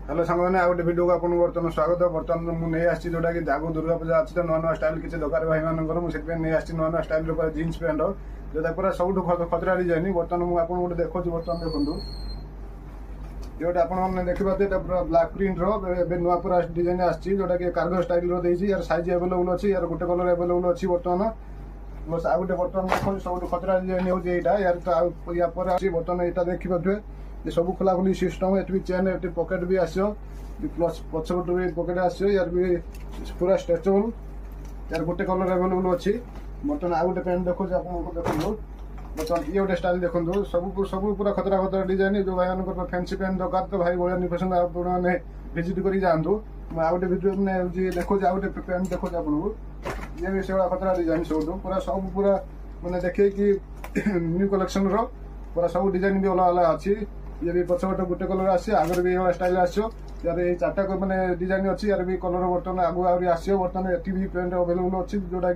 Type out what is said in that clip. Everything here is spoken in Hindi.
हेलो सांग मैंने गोटे भिडियो को आपको बर्तमान स्वागत बर्तमान मुझे आसी जोटा कि आगू दुर्गा पूजा अच्छी नुआ नुआ स्टाइल किसी दरकार भाई मानकर मुझे नहीं आसी नुआ नुआ स्टाइल जीन्स पैंट जोटा पूरा सब खतरा डिजाइन बर्तमान मुझे गोटे देखो बर्तमान देखो जोटा आपने देखिए पूरा ब्लाक प्रिंट नुआ पूरा डिजाइन आसी जोटा कि कार्गो स्टाइल यार साइज एवेलेबल अच्छी यार गोटे कलर एवेलेबल अच्छी बर्तमान बस आ गए बर्तमान देखो सब खतरा डिजाइन होता यार तो या बर्तमान यहाँ देखिए ये सब खोला खोली सिस्टम ये चेन ये पकेट भी आसो प्लस पछपट भी पकेट आसो यार भी पूरा स्ट्रेचेबल यार गोटे कलर एवेलेबल अच्छी बर्तमान आ गए पैंट देखो देखो बर्तमान ये गोटे स्टाइल देखो सब पूरा खतरा खतरा डिजाइन जो भाई मान फैंसी पैंट दरकार तो भाई बड़ा निफेसन आपने विजिट कर जातु आ गए भिडियो मैंने देखो आ गए पैंट देखो आपको ये भी से खतरा डिजाइन सब पूरा मैंने देखे कि न्यू कलेक्शन पूरा सब डिजाइन भी अलग अलग अच्छी ये भी पछपट गोटे कलर आस आगे भी ये स्टाइल आसो यार ये चार्टा मैंने डिजाइन अच्छी यार भी कलर बर्तमान आगु आसो बर्तमान ये पैंट अवेलेबल अच्छी जोटा कि